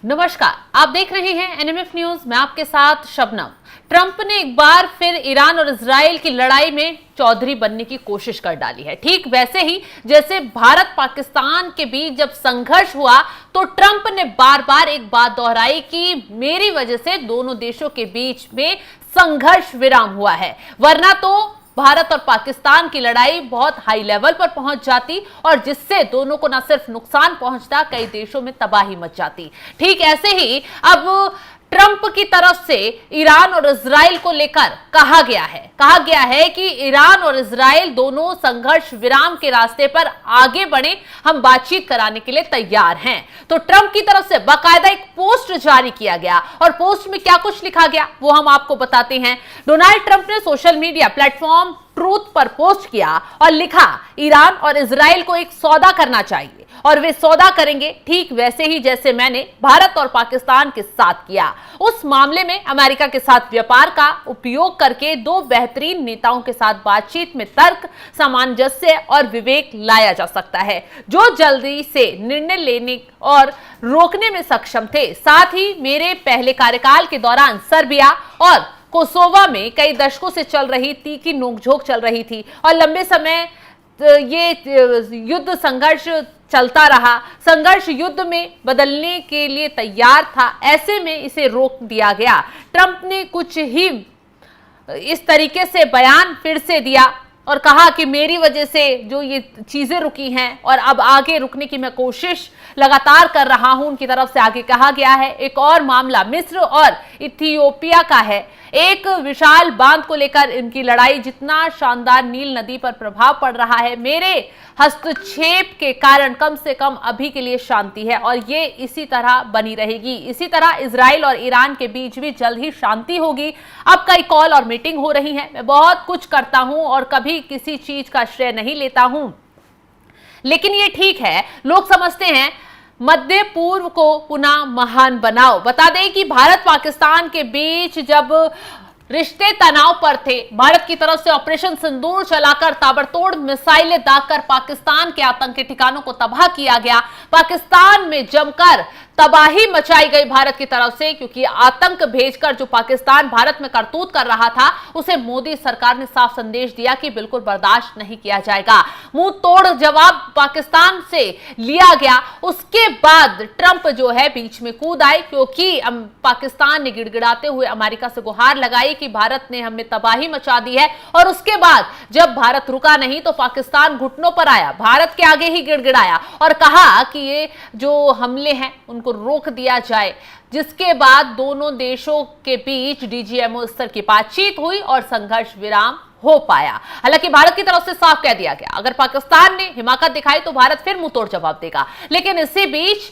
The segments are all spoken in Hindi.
नमस्कार, आप देख रहे हैं एनएमएफ न्यूज। मैं आपके साथ शबनम। ट्रंप ने एक बार फिर ईरान और इजराइल की लड़ाई में चौधरी बनने की कोशिश कर डाली है। ठीक वैसे ही जैसे भारत पाकिस्तान के बीच जब संघर्ष हुआ तो ट्रंप ने बार बार एक बात दोहराई कि मेरी वजह से दोनों देशों के बीच में संघर्ष विराम हुआ है, वरना तो भारत और पाकिस्तान की लड़ाई बहुत हाई लेवल पर पहुंच जाती और जिससे दोनों को न सिर्फ नुकसान पहुंचता, कई देशों में तबाही मच जाती। ठीक ऐसे ही अब ट्रंप की तरफ से ईरान और इजराइल को लेकर कहा गया है कि ईरान और इजराइल दोनों संघर्ष विराम के रास्ते पर आगे बढ़े, हम बातचीत कराने के लिए तैयार हैं। तो ट्रंप की तरफ से बाकायदा एक पोस्ट जारी किया गया और पोस्ट में क्या कुछ लिखा गया वो हम आपको बताते हैं। डोनाल्ड ट्रंप ने सोशल मीडिया प्लेटफॉर्म ट्रूथ पर पोस्ट किया और लिखा, ईरान और इजराइल को एक सौदा करना चाहिए और वे सौदा करेंगे ठीक वैसे ही जैसे मैंने भारत और पाकिस्तान के साथ किया। उस मामले में अमेरिका के साथ व्यापार का उपयोग करके दो बेहतरीन नेताओं के साथ बातचीत में तर्क, सामंजस्य और विवेक लाया जा सकता है, जो जल्दी से निर्णय लेने और रोकने में सक्षम थे। साथ ही मेरे पहले कार्यकाल के दौरान सर्बिया और कोसोवा में कई दशकों से चल रही तीखी नोकझोंक चल रही थी और लंबे समय ये युद्ध संघर्ष चलता रहा। संघर्ष युद्ध में बदलने के लिए तैयार था, ऐसे में इसे रोक दिया गया। ट्रंप ने कुछ ही इस तरीके से बयान फिर से दिया और कहा कि मेरी वजह से जो ये चीजें रुकी हैं और अब आगे रुकने की मैं कोशिश लगातार कर रहा हूं, उनकी तरफ से आगे कहा गया है। एक और मामला मिस्र और इथियोपिया का है। एक विशाल बांध को लेकर इनकी लड़ाई, जितना शानदार नील नदी पर प्रभाव पड़ रहा है, मेरे हस्तक्षेप के कारण कम से कम अभी के लिए शांति है और ये इसी तरह बनी रहेगी। इसी तरह इजराइल और ईरान के बीच भी जल्द ही शांति होगी। अब कई कॉल और मीटिंग हो रही हैं। मैं बहुत कुछ करता हूं और कभी किसी चीज का श्रेय नहीं लेता हूं, लेकिन ये ठीक है। लोग समझते हैं मध्य पूर्व को पुनः महान बनाओ। बता दें कि भारत पाकिस्तान के बीच जब रिश्ते तनाव पर थे, भारत की तरफ से ऑपरेशन सिंदूर चलाकर ताबड़तोड़ मिसाइलें दागकर पाकिस्तान के आतंकी ठिकानों को तबाह किया गया। पाकिस्तान में जमकर तबाही मचाई गई भारत की तरफ से, क्योंकि आतंक भेजकर जो पाकिस्तान भारत में करतूत कर रहा था उसे मोदी सरकार ने साफ संदेश दिया कि बिल्कुल बर्दाश्त नहीं किया जाएगा। मुंह तोड़ जवाब पाकिस्तान से लिया गया। उसके बाद ट्रंप जो है बीच में कूद आए, क्योंकि पाकिस्तान ने गिड़गिड़ाते हुए अमेरिका से गुहार लगाई कि भारत ने हमें तबाही मचा दी है। और उसके बाद जब भारत रुका नहीं तो पाकिस्तान घुटनों पर आया, भारत के आगे ही गिड़गिड़ाया और कहा कि ये जो हमले हैं उनको रोक दिया जाए, जिसके बाद दोनों देशों के बीच डीजीएमओ स्तर की बातचीत हुई और संघर्ष विराम हो पाया। हालांकि भारत की तरफ से साफ कह दिया गया, अगर पाकिस्तान ने हिमाकत दिखाई तो भारत फिर मुंह तोड़ जवाब देगा। लेकिन इसी बीच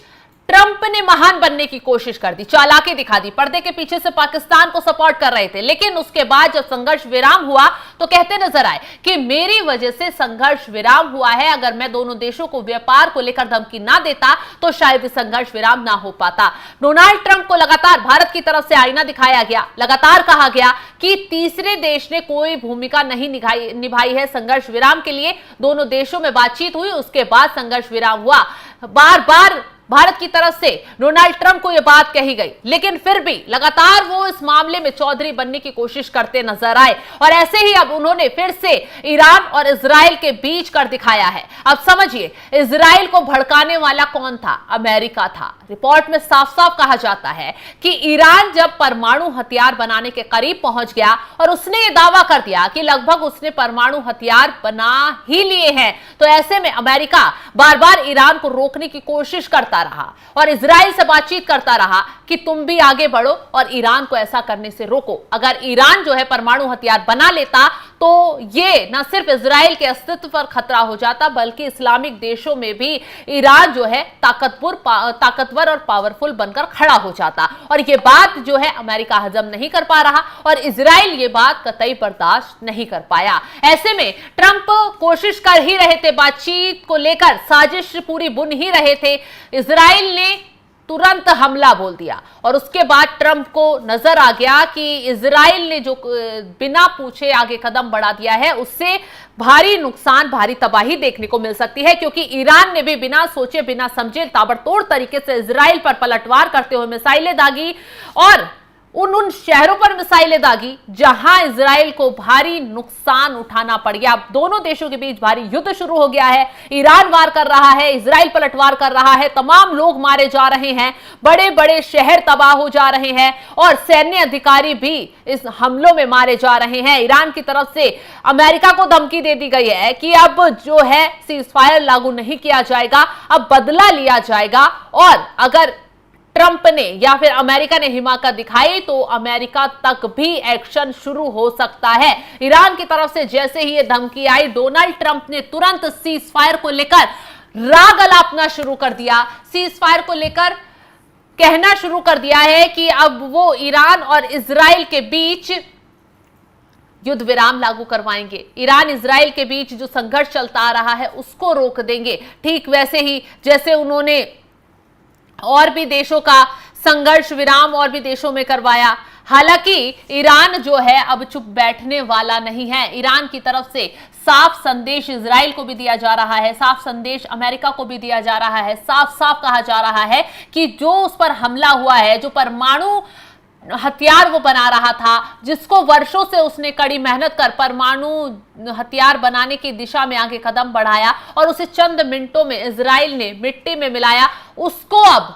ट्रंप ने महान बनने की कोशिश कर दी, चालाकी दिखा दी, पर्दे के पीछे से पाकिस्तान को सपोर्ट कर रहे थे। लेकिन उसके बाद जब संघर्ष विराम हुआ तो कहते नजर आए कि मेरी वजह से संघर्ष विराम हुआ है, अगर मैं दोनों देशों को व्यापार को लेकर धमकी ना देता तो शायद संघर्ष विराम ना हो पाता। डोनाल्ड ट्रंप को लगातार भारत की तरफ से आईना दिखाया गया, लगातार कहा गया कि तीसरे देश ने कोई भूमिका नहीं निभाई है संघर्ष विराम के लिए। दोनों देशों में बातचीत हुई, उसके बाद संघर्ष विराम हुआ। बार बार भारत की तरफ से डोनाल्ड ट्रंप को यह बात कही गई, लेकिन फिर भी लगातार वो इस मामले में चौधरी बनने की कोशिश करते नजर आए और ऐसे ही अब उन्होंने फिर से ईरान और इजराइल के बीच कर दिखाया है। अब समझिए, इजराइल को भड़काने वाला कौन था? अमेरिका था। रिपोर्ट में साफ साफ कहा जाता है कि ईरान जब परमाणु हथियार बनाने के करीब पहुंच गया और उसने ये दावा कर दिया कि लगभग उसने परमाणु हथियार बना ही लिए हैं, तो ऐसे में अमेरिका बार बार ईरान को रोकने की कोशिश करता रहा और इजराइल से बातचीत करता रहा कि तुम भी आगे बढ़ो और ईरान को ऐसा करने से रोको। अगर ईरान जो है परमाणु हथियार बना लेता तो ये न सिर्फ इजराइल के अस्तित्व पर खतरा हो जाता, बल्कि इस्लामिक देशों में भी ईरान जो है ताकतवर और पावरफुल बनकर खड़ा हो जाता। और ये बात जो है अमेरिका हजम नहीं कर पा रहा और इजराइल ये बात कतई बर्दाश्त नहीं कर पाया। ऐसे में ट्रंप कोशिश कर ही रहे थे, बातचीत को लेकर साजिश पूरी बुन ही रहे थे। इजराइल ने तुरंत हमला बोल दिया। और उसके बाद ट्रंप को नजर आ गया कि इजराइल ने जो बिना पूछे आगे कदम बढ़ा दिया है उससे भारी नुकसान, भारी तबाही देखने को मिल सकती है, क्योंकि ईरान ने भी बिना सोचे बिना समझे ताबड़तोड़ तरीके से इजराइल पर पलटवार करते हुए मिसाइलें दागी और उन शहरों पर मिसाइलें दागी जहां इजराइल को भारी नुकसान उठाना पड़ गया। अब दोनों देशों के बीच भारी युद्ध शुरू हो गया है। ईरान वार कर रहा है, इजराइल पलटवार कर रहा है, तमाम लोग मारे जा रहे हैं, बड़े बड़े शहर तबाह हो जा रहे हैं और सैन्य अधिकारी भी इस हमलों में मारे जा रहे हैं। ईरान की तरफ से अमेरिका को धमकी दे दी गई है कि अब जो है सीजफायर लागू नहीं किया जाएगा, अब बदला लिया जाएगा और अगर ट्रंप ने या फिर अमेरिका ने हिमाकत दिखाई तो अमेरिका तक भी एक्शन शुरू हो सकता है। ईरान की तरफ से जैसे ही ये धमकी आई, डोनाल्ड ट्रंप ने तुरंत सीज फायर को लेकर राग अलापना शुरू कर दिया। सीज फायर को लेकर कहना शुरू कर दिया है कि अब वो ईरान और इजराइल के बीच युद्ध विराम लागू करवाएंगे, ईरान इजराइल के बीच जो संघर्ष चलता आ रहा है उसको रोक देंगे। ठीक वैसे ही जैसे उन्होंने और भी देशों का संघर्ष विराम और भी देशों में करवाया। हालांकि ईरान जो है अब चुप बैठने वाला नहीं है। ईरान की तरफ से साफ संदेश इजराइल को भी दिया जा रहा है, साफ संदेश अमेरिका को भी दिया जा रहा है, साफ साफ कहा जा रहा है कि जो उस पर हमला हुआ है, जो परमाणु हथियार वो बना रहा था, जिसको वर्षों से उसने कड़ी मेहनत कर परमाणु हथियार बनाने की दिशा में आगे कदम बढ़ाया और उसे चंद मिनटों में इजराइल ने मिट्टी में मिलाया, उसको अब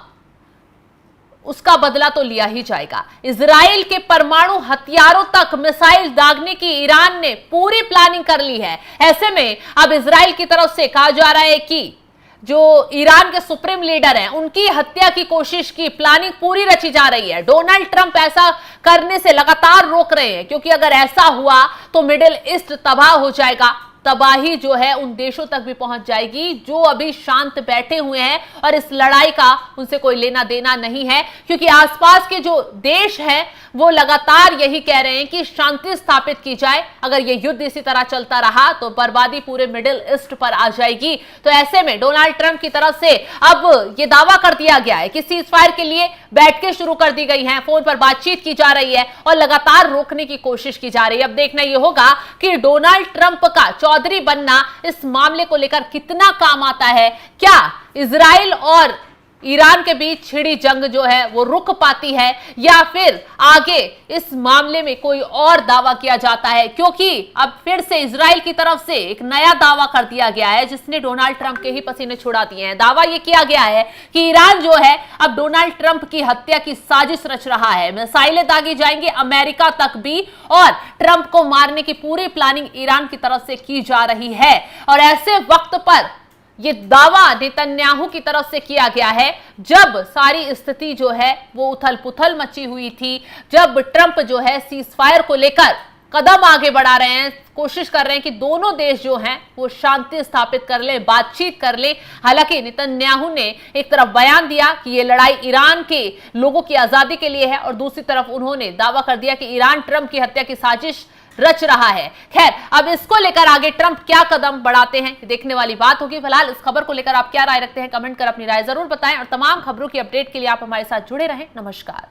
उसका बदला तो लिया ही जाएगा। इजराइल के परमाणु हथियारों तक मिसाइल दागने की ईरान ने पूरी प्लानिंग कर ली है। ऐसे में अब इजराइल की तरफ से कहा जा रहा है कि जो ईरान के सुप्रीम लीडर हैं उनकी हत्या की कोशिश की प्लानिंग पूरी रची जा रही है। डोनाल्ड ट्रंप ऐसा करने से लगातार रोक रहे हैं, क्योंकि अगर ऐसा हुआ तो मिडिल ईस्ट तबाह हो जाएगा। तबाही जो है उन देशों तक भी पहुंच जाएगी जो अभी शांत बैठे हुए हैं और इस लड़ाई का उनसे कोई लेना देना नहीं है, क्योंकि आसपास के जो देश हैं वो लगातार यही कह रहे हैं कि शांति स्थापित की जाए। अगर ये युद्ध इसी तरह चलता रहा तो बर्बादी पूरे मिडिल ईस्ट पर आ जाएगी। तो ऐसे में डोनाल्ड ट्रंप की तरफ से अब ये दावा कर दिया गया है कि सीज फायर के लिए बैठकें शुरू कर दी गई हैं, फोन पर बातचीत की जा रही है और लगातार रोकने की कोशिश की जा रही है। अब देखना यह होगा कि डोनाल्ड ट्रंप का चौधरी बनना इस मामले को लेकर कितना काम आता है। क्या इजराइल और ईरान के बीच छिड़ी जंग जो है वो रुक पाती है या फिर आगे इस मामले में कोई और दावा किया जाता है, क्योंकि अब फिर से इजराइल की तरफ से एक नया दावा कर दिया गया है जिसने डोनाल्ड ट्रंप के ही पसीने छुड़ा दिए हैं। दावा यह किया गया है कि ईरान जो है अब डोनाल्ड ट्रंप की हत्या की साजिश रच रहा है। मिसाइलें दागी जाएंगी अमेरिका तक भी और ट्रंप को मारने की पूरी प्लानिंग ईरान की तरफ से की जा रही है। और ऐसे वक्त पर ये दावा नेतन्याहू की तरफ से किया गया है जब सारी स्थिति जो है वो उथल पुथल मची हुई थी, जब ट्रंप जो है सीज फायर को लेकर कदम आगे बढ़ा रहे हैं, कोशिश कर रहे हैं कि दोनों देश जो हैं वो शांति स्थापित कर ले, बातचीत कर ले। हालांकि नेतन्याहू ने एक तरफ बयान दिया कि ये लड़ाई ईरान के लोगों की आजादी के लिए है और दूसरी तरफ उन्होंने दावा कर दिया कि ईरान ट्रंप की हत्या की साजिश रच रहा है। खैर, अब इसको लेकर आगे ट्रंप क्या कदम बढ़ाते हैं देखने वाली बात होगी। फिलहाल इस खबर को लेकर आप क्या राय रखते हैं, कमेंट कर अपनी राय जरूर बताएं और तमाम खबरों की अपडेट के लिए आप हमारे साथ जुड़े रहें। नमस्कार।